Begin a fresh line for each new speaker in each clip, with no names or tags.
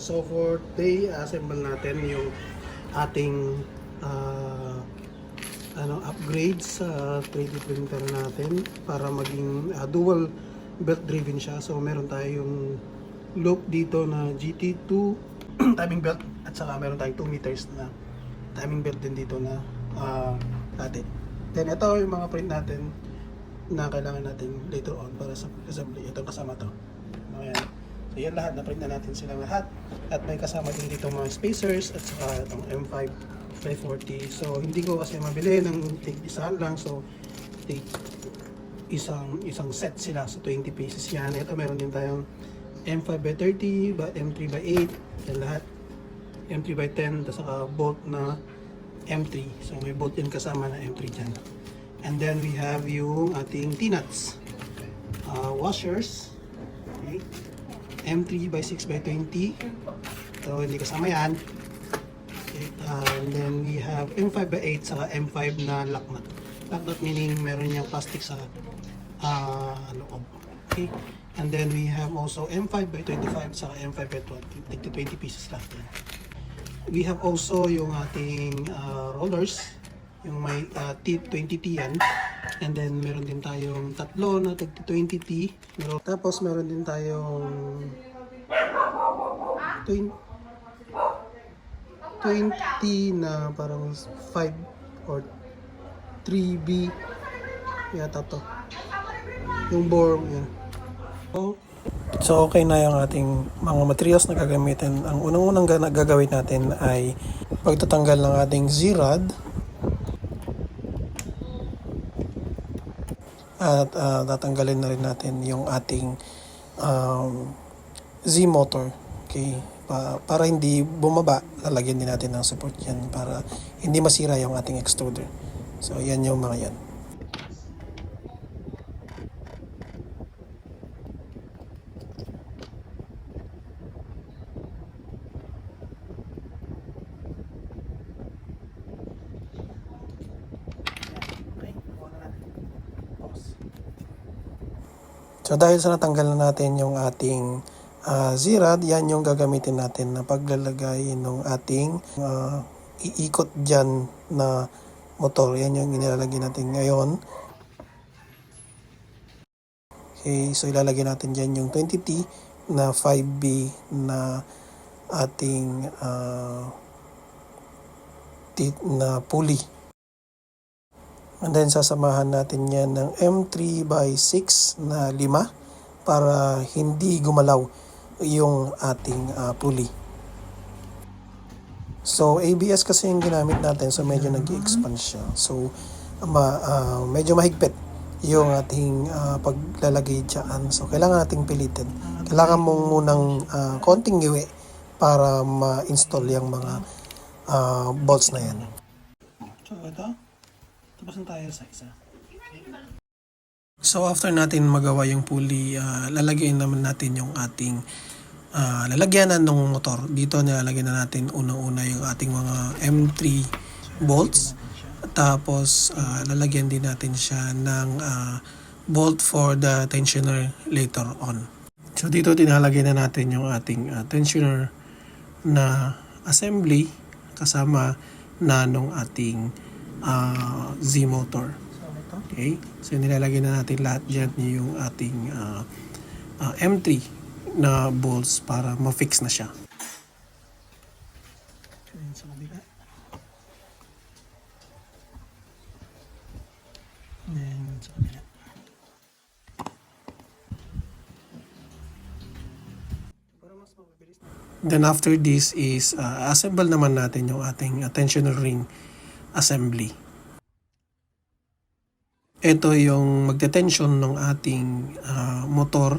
So for today, assemble natin yung ating upgrades sa 3D printer natin para maging dual belt driven siya. So meron tayong loop dito na GT2 timing belt at saka meron tayong 2 meters na timing belt din dito na atin. Then ito yung mga print natin na kailangan natin later on para sa assembly. Ito kasama to. Ayan. So yan lahat, na-print na natin silang lahat. At may kasama din dito mga spacers at saka itong M5 by 40. So hindi ko kasi mabili ng take isa lang. So take isang set sila. So 20 pieces yan. Ito meron din tayong M5 by 30, M3 by 8. Yan lahat. M3 by 10. Tapos saka bolt na M3. So may bolt din kasama na M3 dyan. And then we have yung ating T-nuts. Washers. Okay. M3 by 6 by 20. So hindi kasama yan. Okay. And then we have M5 by 8 saka M5 na lock nut. Lock nut meaning meron niyang plastic sa loob. Okay. And then we have also M5 by 25 saka M5 by 20. 20 pieces lang yan. We have also yung ating rollers. Yung may T20T yan. And then meron din tayong tatlo na 20T. Tapos meron din tayong 20 na parang 5 or 3B yata to. Yung bore yan. So okay na yung ating mga materials na gagamitin. Ang unang-unang gagawin natin ay pagtatanggal ng ating Z-rod. At tatanggalin na rin natin yung ating Z-motor. Okay? Para hindi bumaba, lalagyan din natin ng support yan para hindi masira yung ating extruder. So, yan yung mga yan. So dahil sa natanggal na natin yung ating Z-rod, yan yung gagamitin natin na paglalagay ng ating iikot dyan na motor. Yan yung inilalagay natin ngayon. Okay, so ilalagay natin dyan yung 20T na 5B na ating na pulley. And then sasamahan natin yan ng M3 by 6 na 5 para hindi gumalaw yung ating pulley. So ABS kasi yung ginamit natin, so medyo nag-expand siya. So medyo mahigpit yung ating paglalagay dyan. So kailangan nating pilitin. Kailangan mong munang konting iwi para ma-install yung mga bolts na yan. So ito. Tapos na tayo sa isa. So after natin magawa yung pulley, lalagyan naman natin yung ating lalagyanan ng motor. Dito nilalagyan na natin unang-una yung ating mga M3 bolts. Tapos lalagyan din natin siya ng bolt for the tensioner later on. So dito tinalagyan na natin yung ating tensioner na assembly kasama na nung ating Z-motor. Okay? So nilalagay na natin lahat dyan yung ating M3 na bolts para ma-fix na siya. Sa kabila. And sa kabila. Then after this is assemble naman natin yung ating tensioner ring assembly. Ito yung magte-tension ng ating motor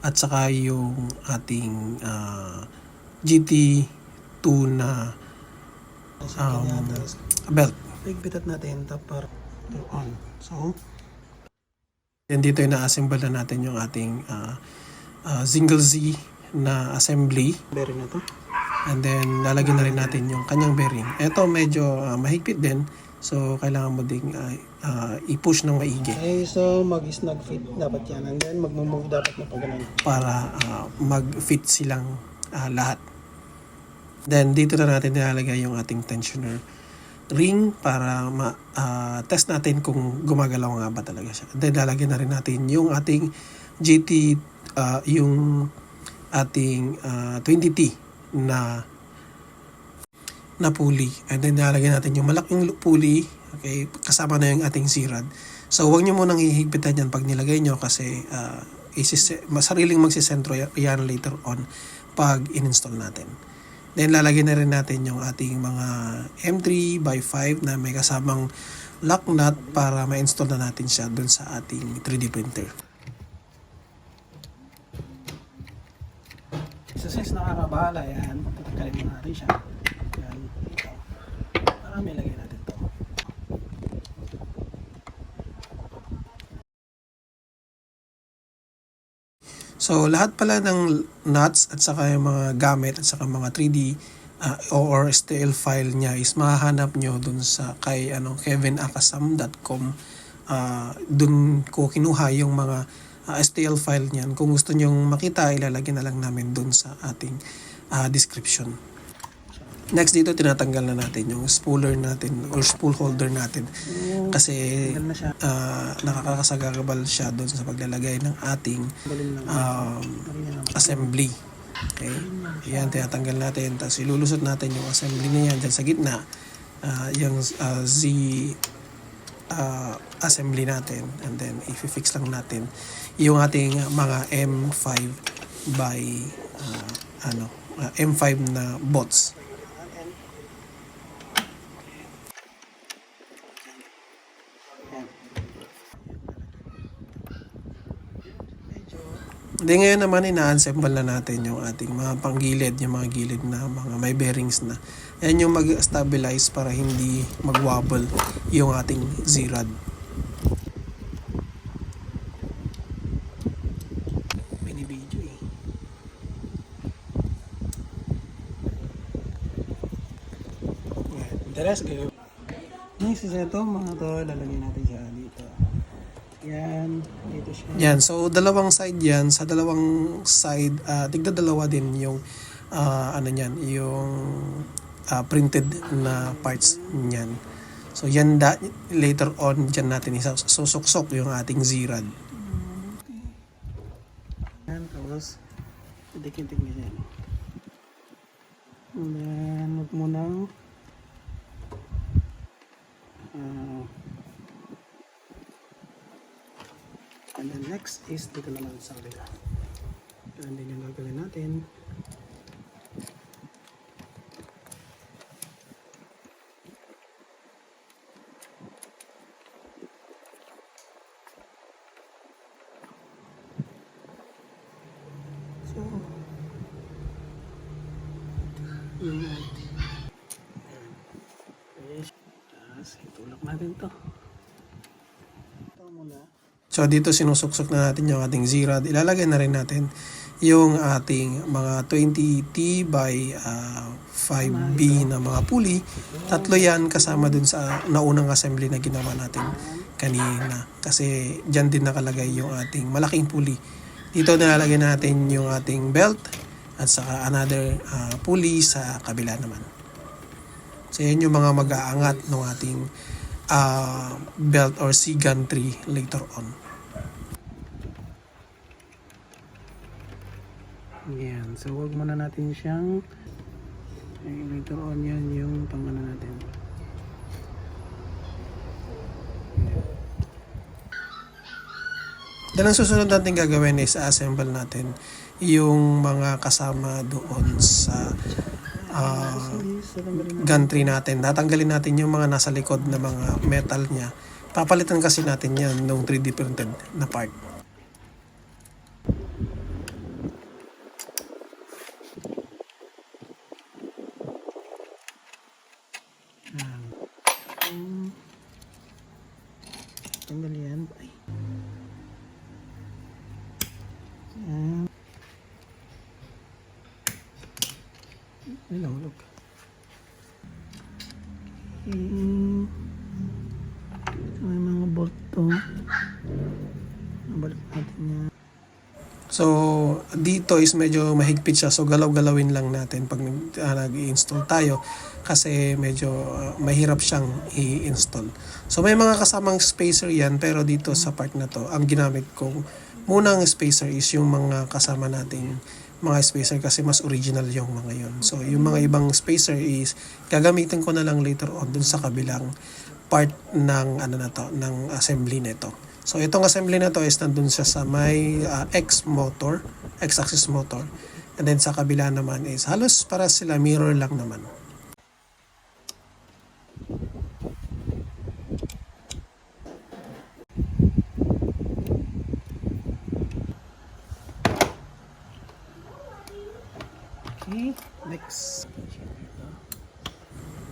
at saka yung ating GT2 na belt. Pigpitat natin tapos on. So, then dito yung na-assemble na natin yung ating single Z na assembly. Bearing na to. And then, lalagyan na rin natin yung kanyang bearing. Ito medyo mahigpit din. So, kailangan mo ding i-push ng maigi. Okay, so mag-snug fit dapat yan. And then, mag-move dapat na pag ganun. Para mag-fit silang lahat.
Then dito na natin nilalagay yung ating tensioner ring para test natin kung gumagalaw nga ba talaga siya. Then lalagyan na rin natin yung ating GT, yung ating 20T na pulley. And then lalagyan natin yung malaking pulley, okay, kasama na yung ating Z-rod. So huwag nyo munang ihigpitan yan pag nilagay nyo kasi sariling magsisentro yan later on pag in-install natin. Then lalagyan na rin natin yung ating mga M3x5 na may kasamang lock nut para ma-install na natin siya dun sa ating 3D printer.
So since nakakabahala yan, tatanggalin mo natin siya. Yan, ito. Para may lagay natin to.
So lahat pala ng nuts at saka yung mga gamit at saka mga 3D or STL file niya is mahahanap nyo dun sa kay kevinakasam.com. Dun ko kinuha yung mga STL file niyan. Kung gusto nyong makita, ilalagay na lang namin dun sa ating description. Next dito, tinatanggal na natin yung spooler natin or spool holder natin kasi nakakasagabal siya doon sa paglalagay ng ating assembly. Okay? Yan, tinatanggal natin. Tapos ilulusot natin yung assembly na yan dyan sa gitna. Yung Z assembly natin. And then, i-fix lang natin yung ating mga M5 by M5 na bots. Hindi, ngayon naman ina-assemble na natin yung ating mga panggilid, yung mga gilid na mga may bearings na. Yan yung mag-stabilize para hindi mag-wobble yung ating Z-rod. Binibidyo eh.
The rest, kayo. Next is ito, mga to, lalagyan natin siya dito. Yan, dito siya.
Yan, so dalawang side yan. Sa dalawang side, tigda dalawa din yung niyan, yung printed na parts niyan. So yan later on dyan natin isusuksok yung ating Z-rod.
Yan, tapos dikit-dikit niya yan. And then, huwag mo nang and then next is dito naman sa kabila. And then yung gagawin natin, so yung tapos itulak natin to. Ito muna.
So dito sinusuksok na natin yung ating Z-rod. Ilalagay na rin natin yung ating mga 20T by 5B na mga pulley. Tatlo yan kasama dun sa naunang assembly na ginawa natin kanina. Kasi dyan din nakalagay yung ating malaking pulley. Dito nilalagay natin yung ating belt at saka another pulley sa kabila naman. So yan yung mga mag-aangat ng ating belt or C-gantry later on.
Yan, so huwag muna natin siyang later on yan yung pangano natin.
Then ang susunod natin gagawin is assemble natin yung mga kasama doon sa gantry natin. Tatanggalin natin yung mga nasa likod na mga metal niya. Papalitan kasi natin yan ng 3D printed na part.
Tanggal yan. Ay, nahulog. May mga bolt to. Nabalik natin yan.
So So, dito is medyo mahigpit siya. So, galaw-galawin lang natin pag nag-i-install tayo kasi medyo mahirap siyang i-install. So, may mga kasamang spacer yan pero dito sa part na to, ang ginamit ko munang spacer is yung mga kasama nating mga spacer kasi mas original yung mga yun. So, yung mga ibang spacer is gagamitin ko na lang later on dun sa kabilang part ng ng assembly nito. So itong assembly na to is nandun siya sa may X-axis motor. And then sa kabila naman is halos para sila mirror lang naman.
Okay, next.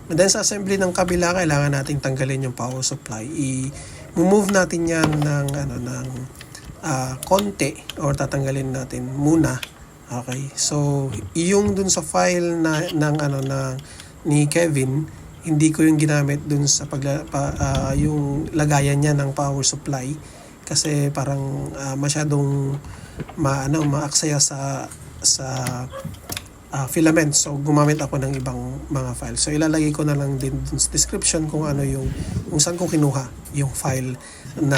And then sa assembly ng kabila, kailangan nating tanggalin yung power supply. I-move natin yan ng konti or tatanggalin natin muna. Okay? So, yung dun sa file ni Kevin, hindi ko yung ginamit dun sa yung lagayan niya ng power supply kasi parang masyadong maaksaya sa filament. So, gumamit ako ng ibang mga file. So, ilalagay ko na lang din sa description kung saan ko kinuha yung file na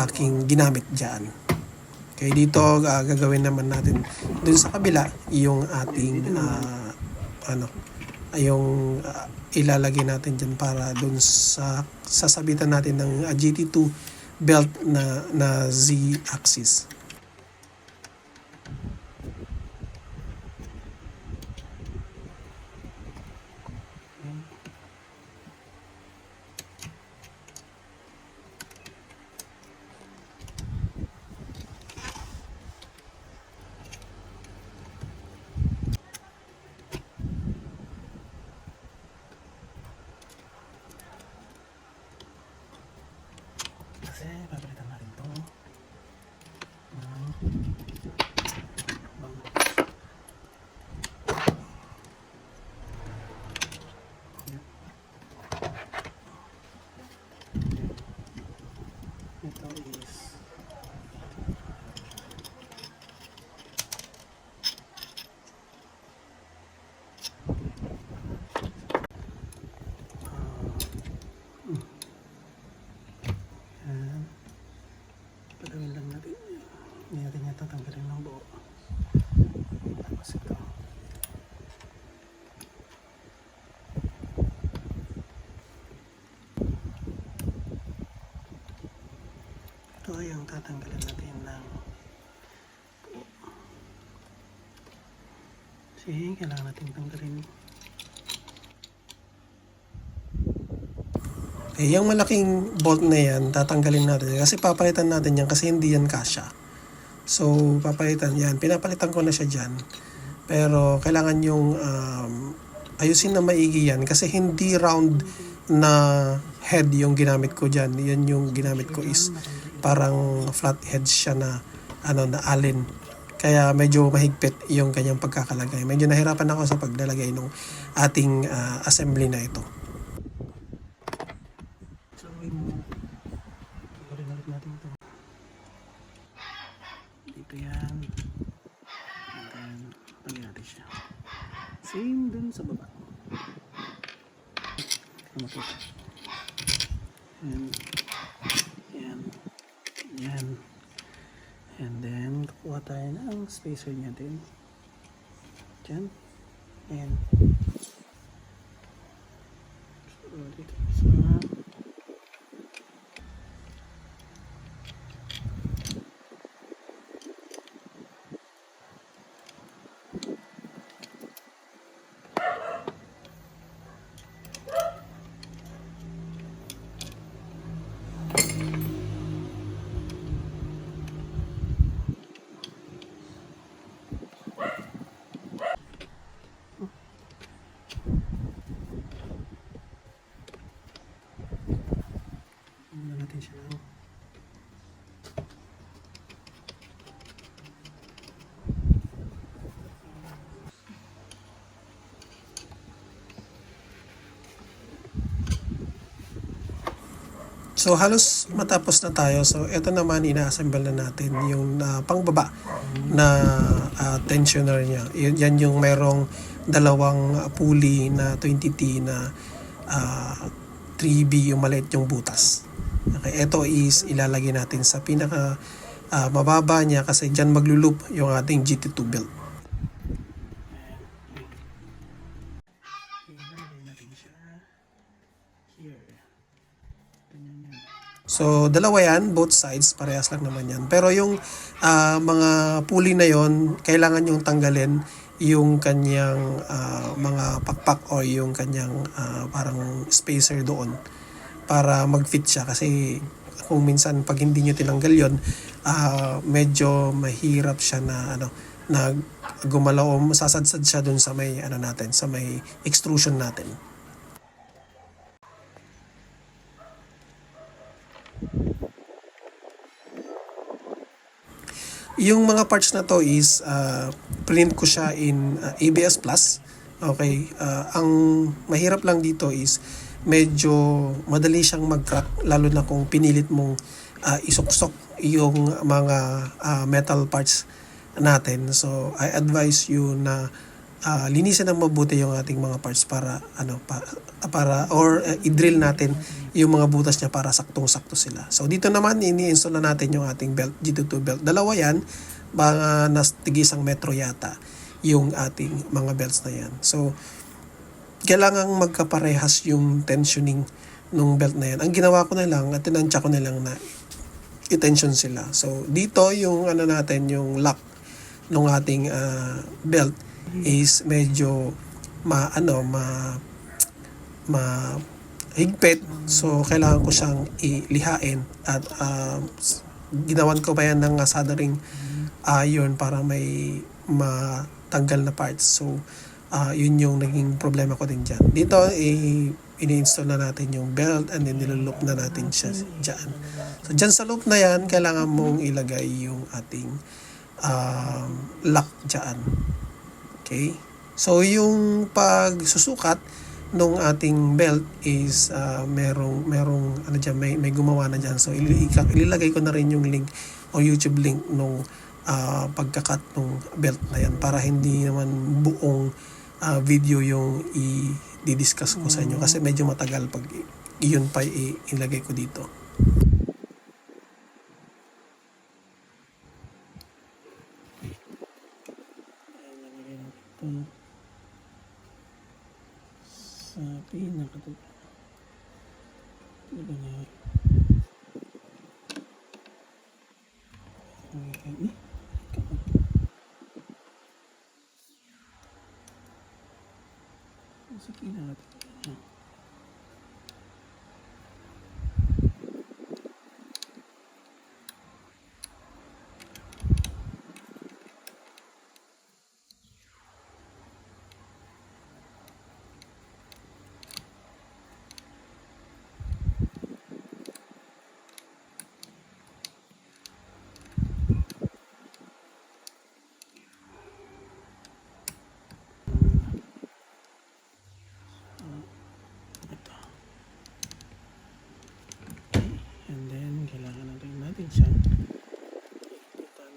aking ginamit dyan. Okay, dito gagawin naman natin dun sa kabila yung ating ilalagay natin dyan para dun sa sasabitan natin ng GT2 belt na Z-axis.
Kasi papalitan natin to. Ito is pagawin lang natin. Hindi natin yata tanggalin ng buo. Tapos ito. Ito yung tatanggalin natin ng buo. Kasi kailangan natin tanggalin.
Yung malaking bolt na yan, tatanggalin natin kasi papalitan natin yan kasi hindi yan kasya. So, papalitan yan. Pinapalitan ko na siya dyan. Pero, kailangan yung ayusin na maigi yan kasi hindi round na head yung ginamit ko dyan. Yan yung ginamit ko is parang flat head siya na allen. Kaya medyo mahigpit yung kanyang pagkakalagay. Medyo nahirapan ako sa paglalagay ng ating assembly na ito.
Natin ito. Dito yan. And then, lagyan natin siya. Same dun sa baba. Makita. And, yan. Yan. And then, kukuha tayo ng spacer niya din. Diyan. And, so, dito sa natin siya.
So halos matapos na tayo. So ito naman ina-assemble na natin yung pangbaba na tensioner niya. Yan yung merong dalawang pulley na 20T na 3B yung maliit yung butas. Okay, ito is ilalagay natin sa pinaka mababa niya kasi dyan maglulup yung ating GT2 belt. So, dalawa yan, both sides, parehas lang naman yan. Pero yung mga pulley na yon kailangan yung tanggalin yung kanyang mga pakpak o yung kanyang parang spacer doon para mag-fit siya. Kasi kung minsan pag hindi nyo tinanggal yon medyo mahirap siya na na gumalaw o masasadsad siya doon sa may natin, sa may extrusion natin. Yung mga parts na to is print ko siya in ABS Plus. Okay, ang mahirap lang dito is medyo madali siyang mag-crack lalo na kung pinilit mong isuksok yung mga metal parts natin. So I advise you na linisin ng mabuti yung ating mga parts para i-drill natin yung mga butas niya para saktong-sakto sila. So dito naman ini-install na natin yung ating belt, GT2 belt. Dalawa yan, mga nastigisang metro yata yung ating mga belts na yan. So kailangang magkaparehas yung tensioning nung belt na yan. Ang ginawa ko na lang at tinansya ko na lang na i-tension sila. So dito yung natin, yung lock ng ating belt is medyo higpit. So kailangan ko siyang ilihain at ginawan ko pa yan ng soldering iron para may matanggal na parts. So yun yung naging problema ko din dyan. Dito ini-install na natin yung belt and then niloloop na natin siya dyan. So dyan sa loop na yan kailangan mong ilagay yung ating lock dyan. Okay? So yung pagsusukat nung ating belt is merong dyan, may gumawa na dyan. So ililagay ko na rin yung link o YouTube link nung pagkakat nung belt na yan para hindi naman buong video yung i-discuss ko sa inyo kasi medyo matagal pag iyon pa ilagay ko dito. Sa pinaka natin siyang higpitan.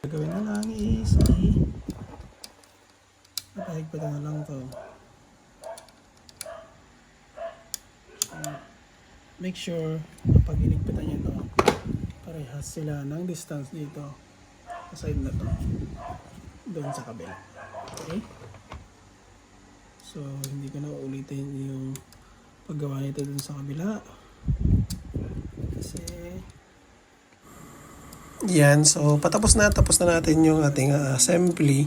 Gagawin na lang is higpitan na lang to. Make sure na pag hinigpitan nyo to, parehas sila ng distance dito sa side na to doon sa kabila. Okay? So hindi ko na uulitin yung paggawa nito doon sa kabila kasi yan. So tapos na natin yung ating assembly,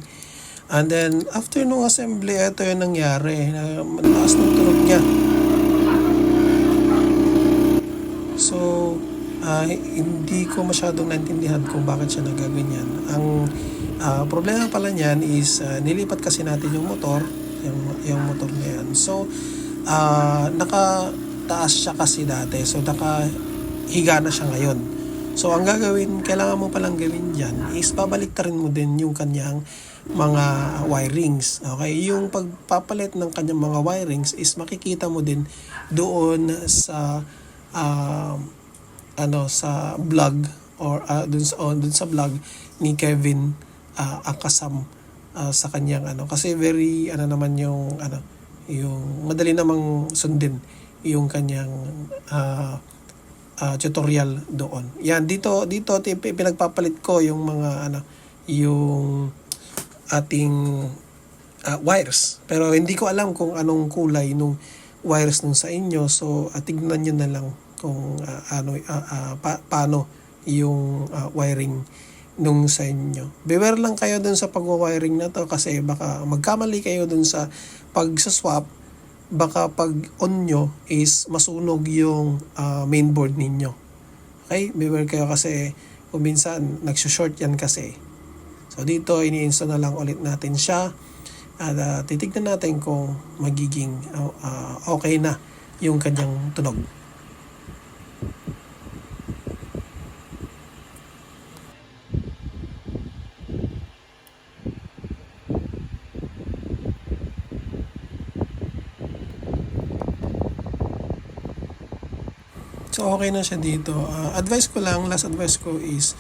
and then after nung assembly ito yung nangyari na mataas ng tunog niya. So hindi ko masyadong naintindihan kung bakit siya nagaganyan. Ang problema pala niyan is nilipat kasi natin yung motor, yung motor na yan. So nakataas siya kasi dati. So nakahiga na siya ngayon. So ang gagawin, kailangan mo palang gawin diyan is babalik rin mo din yung kanyang mga wirings. Okay, yung pagpapalit ng kanyang mga wirings is makikita mo din doon sa sa vlog or dun sa vlog ni Kevin Akasam sa kanyang kasi very naman yung madali namang sundin yung kanyang tutorial doon. Yan dito pinagpapalit ko yung mga yung ating wires. Pero hindi ko alam kung anong kulay nung wires nung sa inyo. So tignan niyo na lang kung paano yung wiring nung sa inyo. Beware lang kayo dun sa pag-wiring na to kasi baka magkamali kayo dun sa pag-swap. Baka pag on nyo is masunog yung mainboard ninyo. Okay? Beware kayo kasi kung minsan nagsushort yan kasi. So dito ini-install na lang ulit natin siya at titignan natin kung magiging okay na yung kanyang tunog. So okay na siya dito. Last advice ko is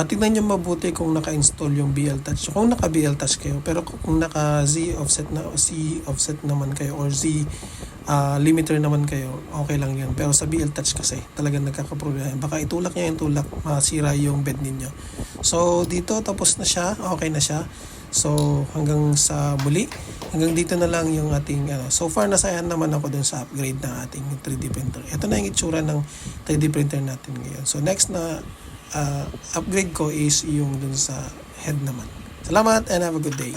tingnan nyo mabuti kung naka-install yung BL Touch. Kung naka-BL Touch kayo, pero kung naka-Z offset naman kayo or Z limiter naman kayo, okay lang yan. Pero sa BL Touch kasi talagang nagkakaproblema. Baka itulak niya yung tulak, masira yung bed ninyo. So dito tapos na siya, okay na siya. So hanggang sa muli, hanggang dito na lang yung ating so far nasayan naman ako dun sa upgrade ng ating 3D printer. Ito na yung itsura ng 3D printer natin ngayon. So next na upgrade ko is yung dun sa head naman. Salamat and have a good day.